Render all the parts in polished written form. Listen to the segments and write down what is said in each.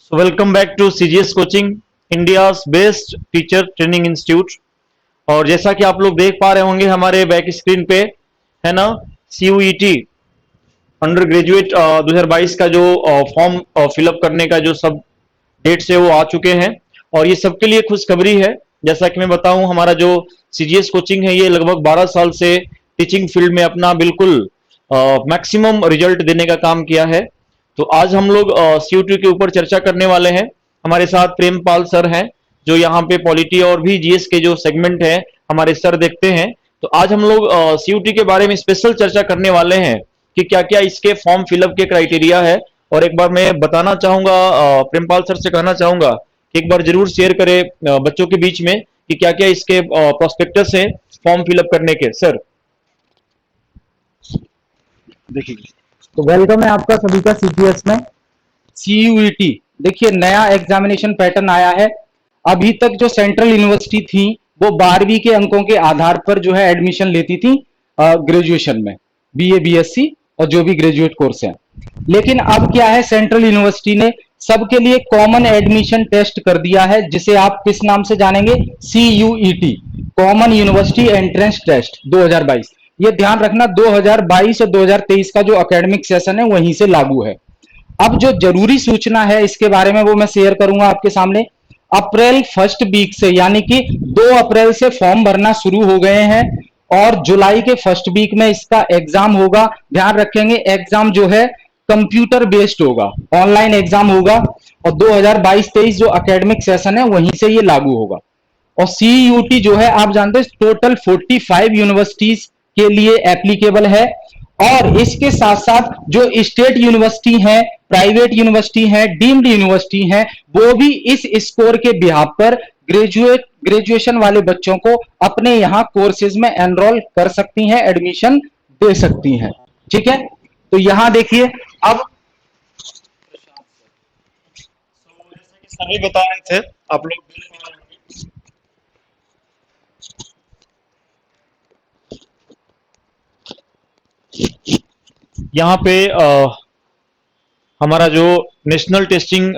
So welcome back to CGS Coaching, India's best teacher training institute. और जैसा कि आप लोग देख पा रहे होंगे हमारे बैक स्क्रीन पे, है ना, CUET अंडर ग्रेजुएट 2022 का जो फॉर्म फिलअप करने का जो सब डेट्स है वो आ चुके हैं। और ये सबके लिए खुशखबरी है। जैसा कि मैं बताऊं, हमारा जो CGS कोचिंग है ये लगभग 12 साल से टीचिंग फील्ड में अपना बिल्कुल मैक्सिमम रिजल्ट देने का काम किया है। तो आज हम लोग CUET के ऊपर चर्चा करने वाले हैं। हमारे साथ प्रेमपाल सर हैं, जो यहाँ पे पॉलिटी और भी GS के जो सेगमेंट है हमारे सर देखते हैं। तो आज हम लोग CUET के बारे में स्पेशल चर्चा करने वाले हैं कि क्या क्या इसके फॉर्म फिलअप के क्राइटेरिया है। और एक बार मैं बताना चाहूंगा, प्रेमपाल सर से कहना चाहूंगा कि एक बार जरूर शेयर करें बच्चों के बीच में कि क्या क्या इसके प्रोस्पेक्टस हैं फॉर्म फिलअप करने के। सर देखिए, तो वेलकम है आपका सभी का CGS में। CUET देखिए, नया एग्जामिनेशन पैटर्न आया है। अभी तक जो सेंट्रल यूनिवर्सिटी थी वो 12वीं के अंकों के आधार पर जो है एडमिशन लेती थी ग्रेजुएशन में, BA BSc और जो भी ग्रेजुएट कोर्स है। लेकिन अब क्या है, सेंट्रल यूनिवर्सिटी ने सबके लिए कॉमन एडमिशन टेस्ट कर दिया है, जिसे आप किस नाम से जानेंगे? CUET, common university entrance test 2022। ये ध्यान रखना, 2022 और 2023 का जो एकेडमिक सेशन है वहीं से लागू है। अब जो जरूरी सूचना है इसके बारे में वो मैं शेयर करूंगा आपके सामने। अप्रैल फर्स्ट वीक से, यानी कि 2 अप्रैल से फॉर्म भरना शुरू हो गए हैं और जुलाई के फर्स्ट वीक में इसका एग्जाम होगा। ध्यान रखेंगे, एग्जाम जो है कंप्यूटर बेस्ड होगा, ऑनलाइन एग्जाम होगा और 2022-23 जो एकेडमिक सेशन है वहीं से ये लागू होगा। और CUET जो है आप जानते हैं टोटल 45 यूनिवर्सिटीज के लिए एप्लीकेबल है। और इसके साथ साथ जो स्टेट यूनिवर्सिटी है, प्राइवेट यूनिवर्सिटी है, डीम्ड यूनिवर्सिटी है, वो भी इस स्कोर के बिहाफ पर ग्रेजुएशन वाले बच्चों को अपने यहाँ कोर्सेज में एनरोल कर सकती हैं, एडमिशन दे सकती हैं। ठीक है, तो यहां देखिए अब सभी बता रहे थे, आप लोग यहाँ पे हमारा जो नेशनल टेस्टिंग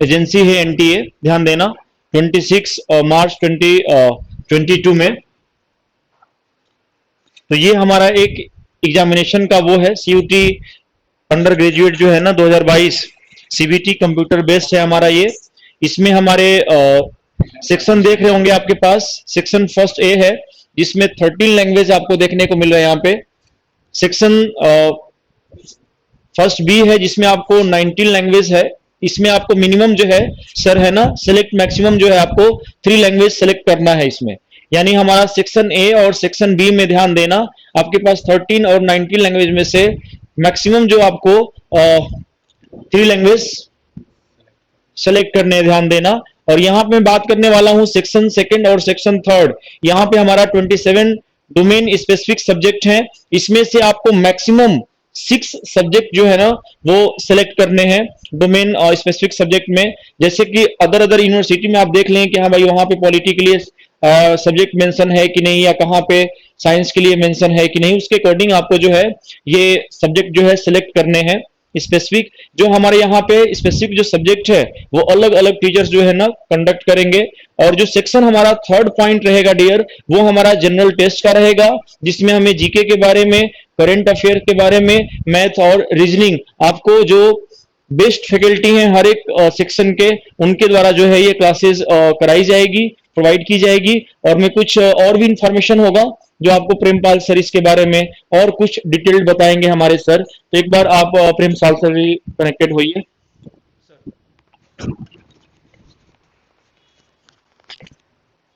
एजेंसी है NTA, ध्यान देना, 26 मार्च 2022 में, तो ये हमारा एक एग्जामिनेशन का वो है CUET अंडर ग्रेजुएट जो है ना 2022 CBT कंप्यूटर बेस्ड है हमारा ये। इसमें हमारे सेक्शन देख रहे होंगे आपके पास। सेक्शन फर्स्ट A है जिसमें 13 लैंग्वेज आपको देखने को मिल रहा है यहाँ पे। सेक्शन फर्स्ट B है जिसमें आपको 19 लैंग्वेज है। इसमें आपको मिनिमम जो है सर है ना सेलेक्ट, मैक्सिमम जो है आपको 3 लैंग्वेज सेलेक्ट करना है इसमें। यानी हमारा सेक्शन A और सेक्शन B में ध्यान देना, आपके पास 13 और 19 लैंग्वेज में से मैक्सिमम जो आपको 3 लैंग्वेज सेलेक्ट करने, ध्यान देना। और यहाँ पे मैं बात करने वाला हूँ सेक्शन सेकंड और सेक्शन थर्ड। यहाँ पे हमारा 27 डोमेन स्पेसिफिक सब्जेक्ट हैं। इसमें से आपको मैक्सिमम 6 सब्जेक्ट जो है ना वो सेलेक्ट करने हैं डोमेन और स्पेसिफिक सब्जेक्ट में। जैसे कि अदर यूनिवर्सिटी में आप देख लें कि हाँ भाई वहां पे पॉलिटी के लिए सब्जेक्ट मेंशन है कि नहीं, या कहाँ पे साइंस के लिए मेंशन है कि नहीं, उसके अकॉर्डिंग आपको जो है ये सब्जेक्ट जो है सेलेक्ट करने हैं स्पेसिफिक। जो हमारे यहाँ पे स्पेसिफिक जो सब्जेक्ट है वो अलग अलग टीचर्स जो है ना कंडक्ट करेंगे। और जो सेक्शन हमारा थर्ड पॉइंट रहेगा डियर, वो हमारा जनरल टेस्ट का रहेगा, जिसमें हमें जीके के बारे में, करंट अफेयर के बारे में, मैथ और रीजनिंग, आपको जो बेस्ट फैकल्टी हैं हर एक सेक्शन के, उनके द्वारा जो है ये क्लासेस कराई जाएगी, प्रोवाइड की जाएगी। और मैं कुछ और भी इंफॉर्मेशन होगा जो आपको प्रेमपाल सर इसके बारे में और कुछ डिटेल्ड बताएंगे हमारे सर। तो एक बार आप प्रेमपाल सर भी कनेक्टेड होइए।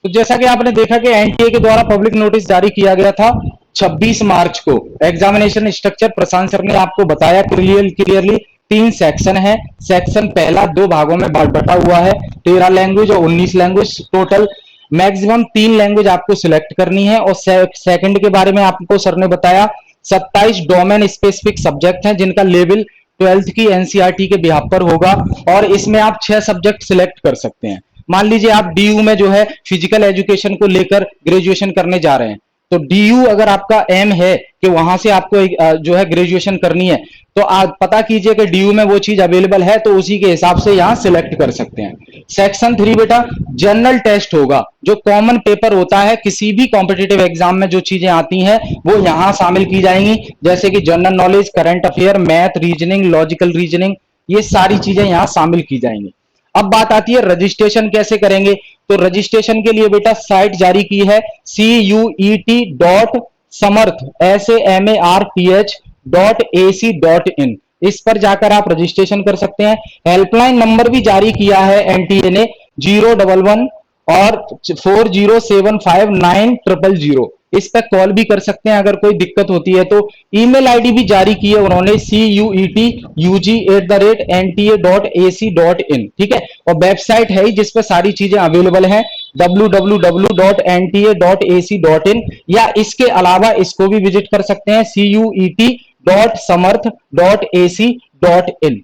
तो जैसा कि आपने देखा कि NTA के द्वारा पब्लिक नोटिस जारी किया गया था 26 मार्च को। एग्जामिनेशन स्ट्रक्चर प्रशांत सर ने आपको बताया क्लियरली। 3 सेक्शन है। सेक्शन पहला 2 भागों में बटा हुआ है, 13 लैंग्वेज और 19 लैंग्वेज टोटल। मैक्सिमम 3 लैंग्वेज आपको सिलेक्ट करनी है। और सेकंड के बारे में आपको सर ने बताया 27 डोमेन स्पेसिफिक सब्जेक्ट हैं जिनका लेवल 12th की NCERT के बिहाफ पर होगा। और इसमें आप 6 सब्जेक्ट सिलेक्ट कर सकते हैं। मान लीजिए आप DU में जो है फिजिकल एजुकेशन को लेकर ग्रेजुएशन करने जा रहे हैं, तो डीयू अगर आपका एम है कि वहां से आपको जो है ग्रेजुएशन करनी है, तो आप पता कीजिए कि डीयू में वो चीज अवेलेबल है, तो उसी के हिसाब से यहां सिलेक्ट कर सकते हैं। सेक्शन 3 बेटा जनरल टेस्ट होगा, जो कॉमन पेपर होता है किसी भी कॉम्पिटिटिव एग्जाम में जो चीजें आती हैं वो यहां शामिल की जाएंगी, जैसे कि general knowledge, current affair, math, reasoning, logical reasoning, ये सारी चीजें यहां शामिल की जाएंगी। अब बात आती है रजिस्ट्रेशन कैसे करेंगे। तो रजिस्ट्रेशन के लिए बेटा साइट जारी की है CUET.samarth.ac.in, इस पर जाकर आप रजिस्ट्रेशन कर सकते हैं। हेल्पलाइन नंबर भी जारी किया है एनटीए ने 011 और 40759000, इस पर कॉल भी कर सकते हैं अगर कोई दिक्कत होती है तो। ईमेल आईडी भी जारी की है उन्होंने CUETUG@nta.ac.in, ठीक है। और वेबसाइट है जिस पर सारी चीजें अवेलेबल हैं www.nta.ac.in, या इसके अलावा इसको भी विजिट कर सकते हैं CUET.samarth.ac.in।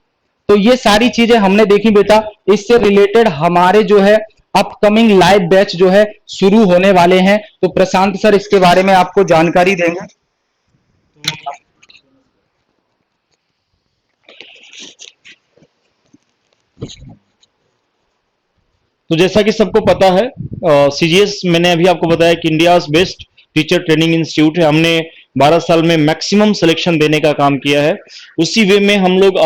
तो ये सारी चीजें हमने देखी बेटा। इससे रिलेटेड हमारे जो है अपकमिंग लाइव बैच जो है शुरू होने वाले हैं, तो प्रशांत सर इसके बारे में आपको जानकारी देंगे। तो जैसा कि सबको पता है, सीजीएस मैंने अभी आपको बताया कि India best teacher training institute है। हमने 12 साल में मैक्सिमम सिलेक्शन देने का काम किया है। उसी वे में हम लोग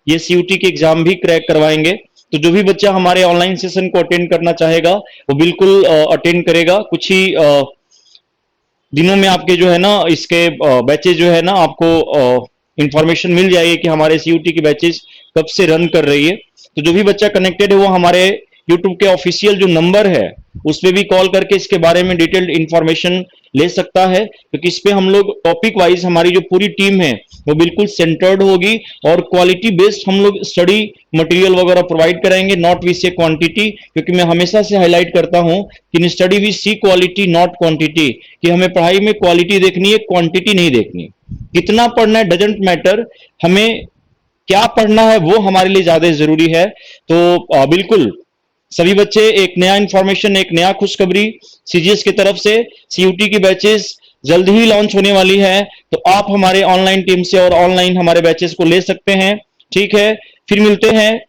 ये सीयूटी के एग्जाम भी क्रैक करवाएंगे। तो जो भी बच्चा हमारे ऑनलाइन सेशन को अटेंड करना चाहेगा वो बिल्कुल अटेंड करेगा। कुछ ही दिनों में आपके जो है ना इसके बैचेज जो है ना आपको इंफॉर्मेशन मिल जाएगी कि हमारे सीयूटी की बैचेज कब से रन कर रही है। तो जो भी बच्चा कनेक्टेड है वो हमारे यूट्यूब के ऑफिशियल जो नंबर है उस पे भी कॉल करके इसके बारे में डिटेल्ड इंफॉर्मेशन ले सकता है, क्योंकि इस पे हम लोग टॉपिक वाइज हमारी जो पूरी टीम है वो बिल्कुल सेंटर्ड होगी और क्वालिटी बेस्ड हम लोग स्टडी मटेरियल वगैरह प्रोवाइड कराएंगे, नॉट वी से क्वांटिटी। क्योंकि मैं हमेशा से हाईलाइट करता हूं कि in study we see quality not quantity, कि हमें पढ़ाई में क्वालिटी देखनी है, क्वांटिटी नहीं देखनी। कितना पढ़ना है डजंट मैटर, हमें क्या पढ़ना है वो हमारे लिए ज्यादा जरूरी है। तो बिल्कुल सभी बच्चे एक नया इंफॉर्मेशन, एक नया खुशखबरी सीजीएस की तरफ से, सीयूटी की बैचेस जल्द ही लॉन्च होने वाली है। तो आप हमारे ऑनलाइन टीम से और ऑनलाइन हमारे बैचेस को ले सकते हैं। ठीक है, फिर मिलते हैं